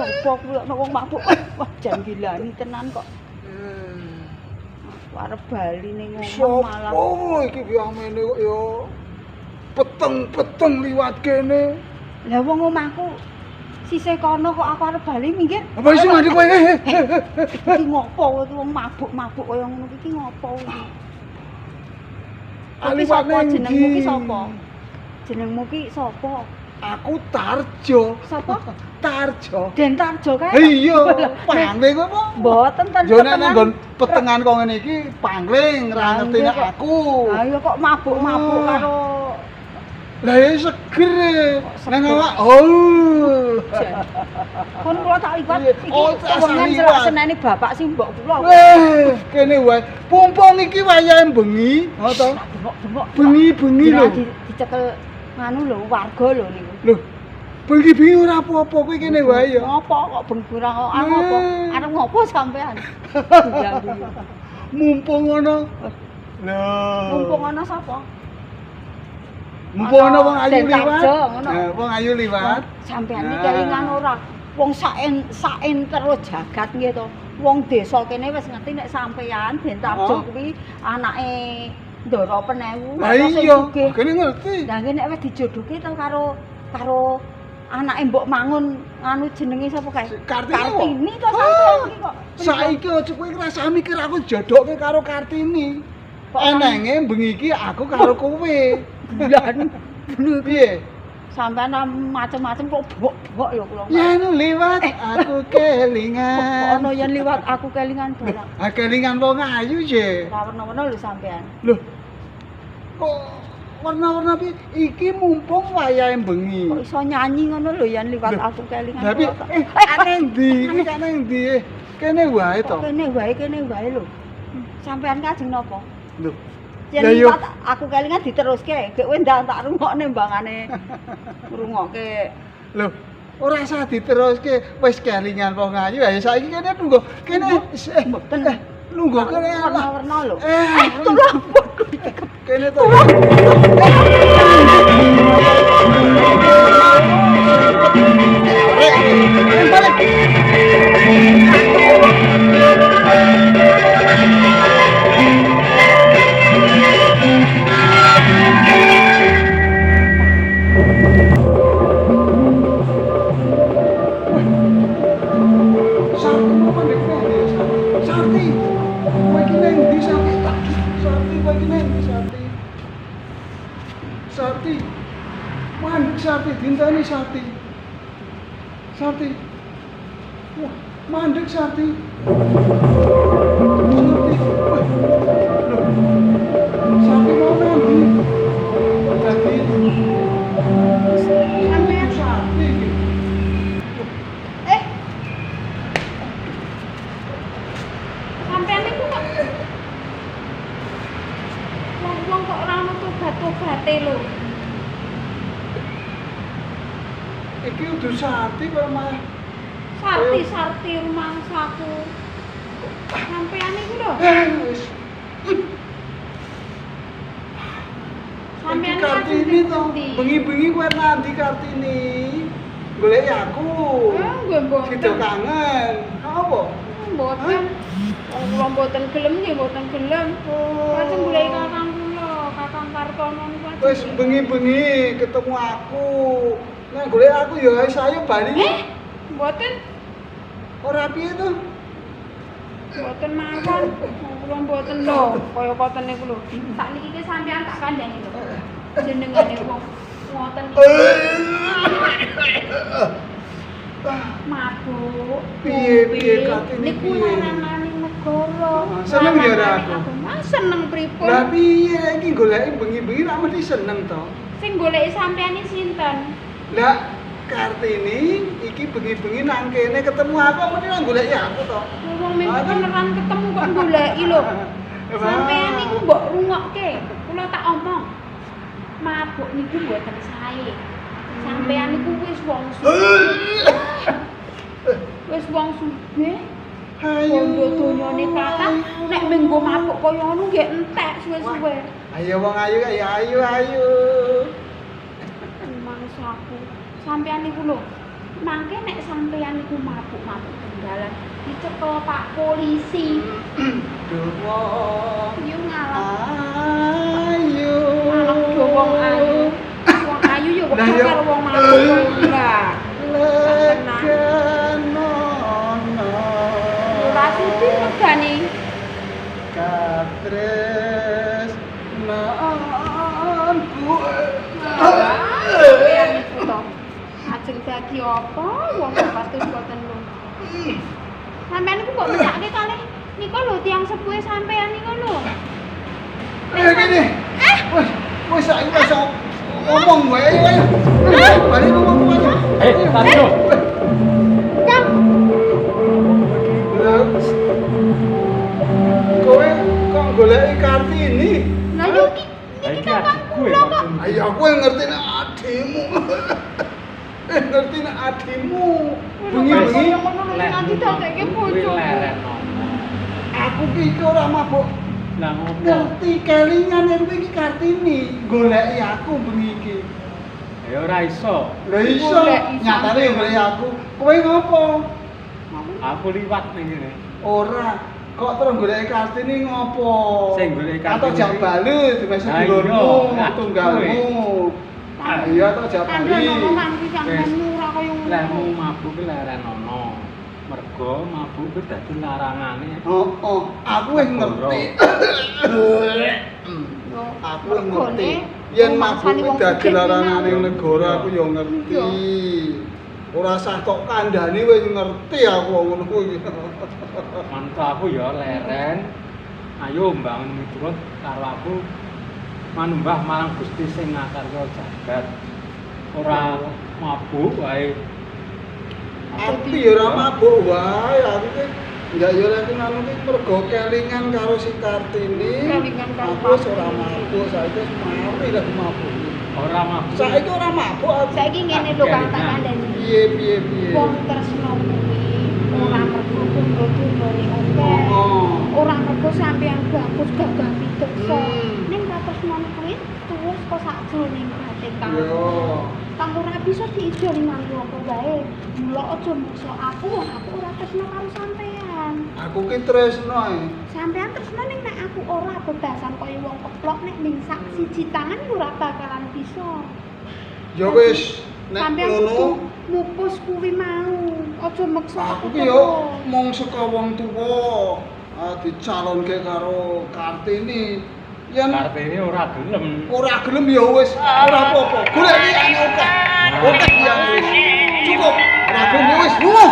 Apa kuwi ana wong mabuk. Wah, jan gilani tenan kok. Arep bali ning omah malah. Oh, iki biamene kok ya peteng-peteng liwat kene. Lah wong omahku sisih kono kok aku arep bali minggir. Apa sih mandi kowe? Iki ngopo iki wong mabuk-mabuk kaya ngono iki ngopo iki? Tapi sapa jenengmu ki sapa? Jenengmu ki sapa? Aku Tarjo. Sapa? Tarjo. Den Tarjo kae. Iya, pangling kok apa? Mboten ten. Yo nek nggon petengan kok ngene iki pangling ra ngerti nek aku. Ha iya kok mabuk-mabuk karo Lah ya seger. Nang awak. Oh. kon kula tak liwat iki. Oh, tak Wengen liwat. seneni bapak sing mbok kula. Kene wae. Pumpung iki wayahe bengi, ha to? Bengok-bengok. Bengi-bengi lho. Dicekel nganu lho warga lho niku. Lho. Bengi-bengi ora apa-apa kowe kene wae ya. Ngopo kok benggurang kok apa? Arep ngopo sampean? Mumpung ngono. Lho. Mumpung ana sapa? Mumpung ana wong ayu Den liwat. Tarjo, ngono. Wong ayu liwat. Sampean iki kelingan ora? Wong saen terus jagat nggih to. Wong desa kene wis ngerti nek sampean Den Tarjo kuwi anake Ndara Penewu. Lah iya, kene ngerti. Lah nek wis dijodohke to karo anake Mbok Mangun anu jenenge sapa kae? Kartini to sampean iki kok. Saiki aja kowe ngrasa mikir aku jodohke karo Kartini. Enenge bengi iki aku karo kowe. Bulan. Piye? Sampean macem-macem kok bok-bok ya kula. Yen liwat aku kelingan. Ono yen liwat aku kelingan barang. Ah kelingan wong ayu ye. Ora werna-werna lho sampean. Loh. Kok warna-warna piye? Iki mumpung wayahe bengi. Kok iso nyanyi ngono lho yen liwat aku kelingan. Tapi aneh ndi? Iki aneh ndi? Kene wae to. Kene wae lho. Sampean kajeng napa? Lho. Yen liwat aku kelingan diteruske, gek kowe ndak tak rungokne mbangane ngrungokke. Lho, ora usah diteruske, wis kelingan wong ayu. Ya saiki kene tunggu. Kene mboten. Lungguh kene warna-warna lho. Tolong. Kene to. Sakti, mandek Sakti, dintani Sakti. Sakti, wah mandek Sakti. Sakti, wah, loh, Sakti mau nanti. Tadi, sampean Sakti. Sampean niku kok wong kok ora ono tobat-tobate lho. Iki udah Sakti kok mah. Sarti rumangsaku. Sampean niku lho. Wis. Sampean Kartini to, bengi-bengi kowe nanti Kartini. Golek aku. Nggih mboten. Sido kangen. Apa? Mboten. Kula mboten gelem nggih mboten gelem. Lajeng golek kakang kula, Kakang Kartono niku. Wis bengi-bengi ketemu aku. Nek golek aku ya wis ayo bali. Mboten. Ora piye to? Mboten mawon. Kula mboten lho, kaya koten niku lho. Sakniki ki sampean tak kandhani lho. Jenengane wong ngoten niku. Mabuk. Piye Kartini Niku piye? laranganing negara. Seneng ya ora aku. Seneng pripun? Lah piye iki goleki bengi-bengi ra mesti seneng to. Sing goleki sampean iki sinten? Lah Kartini iki bengi-bengi nang kene ketemu aku mesti nang goleki aku to. Wong mengko beneran ketemu kok goleki lho. Sampean niku mbok rungokke. Kula tak omong. Mabuk niku mboten sae. Sampean niku wis wong sugih. Wis wong sugih. Ayo Bondo donyane kathah nek menggo mabuk kaya ngono nggih entek suwe-suwe. Ayo wong ayu ayo. Mangsaku. Sampean niku lho Mangke nek sampean iku mabuk-mabuk tenggalan dicekel Pak Polisi. Dewa Yo ngalah. ayu. Anak do wong ayu. Wong ayu yo kok Lah, yo. karo wong mabuk enggak. Leganono. Ora sudi megane. Katres nanku. Sampean iku to. Ajeng dadi apa wong patus boten lho. Sampean iku kok mesake kalih nika lho tiyang sepuhe sampean niku lho. Gini. Wes saiki wis ngomong wae ayo. Bali ngomong aja. Tarjo. Kang, Kowe kok goleki Kartini? lha yo iki Iki kan adikku kula kok. Ayo aku yang ngerti nek adikmu. Ngerti nek adikmu. Bengi-bengi ngono lho nganti dadeke bojo. aku ki iki ora mabuk. Lah ngopo? Ngerti kelingan yen kowe iki Kartini goleki aku bengi iki. Ya ora iso. Lah iso Goleki nyatane yo goleki aku. Kowe ngopo? Aku liwat ning ngene. Ora. Kok terus goleki Kartini ngopo? Sing goleki Kartini Atau jak iki- balu diwes Ah, iya. dulurmu, Lah, tunggalmu. Ah iya atau jak Kan bali. ngono nganti sampean ora kaya ngono. Lah mung mabuk ki leren ono. Mergo mabuk ki dadi larangane. Oh, aku wis ngerti. Yo, Aku wis mergone ngerti. Yen mabuk mangsani kuwi wong dadi sugih larangane winang. negara aku yo ngerti. Iya. Ora sah tok kandhani wis ngerti aku ngono kuwi. Mantu aku ya leren. Ayo mbangun miturut karo aku manembah marang Gusti sing ngakarya jagat. Ora mabuk wae. Aku ya ora mabuk wae, aku ki ndak yo lek ngono ki mergo kelingan karo si Kartini. Kelingan karo Aku wis ora mabuk, saiki wis mari lagi mabuk. Ora mabuk. Saiki ora mabuk aku. Saiki ngene lho Kang tak kandhani. Piye. Wong tresno kuwi ora mergo kumpul-kumpulane akeh. Oh. Ora mergo sampean bagus gagah pideksa. Hmm. Ning katresnan kuwi terus kok sakjroning batin Kang. Yo. Kang ora bisa diijoli mantu apa wae. Mula aja maksa aku, wong aku ora tresno karo sampean. Aku ki tresno ae. Sampean tresno ning nek aku ora bebasan kaya wong keplok nek ning sak siji tangan ora bakalan bisa. Ya wis, nek Sampean ngono kudu mupus kuwi mau. Aja maksa aku aku ki yo mung saka wong tuwa dicalonke karo Kartini. Yen Kartini ora gelem. ora gelem ya wis ora apa-apa. Golek liyane oke. Oke ya wis. Cukup. Ora gelem ya wis. Lunga.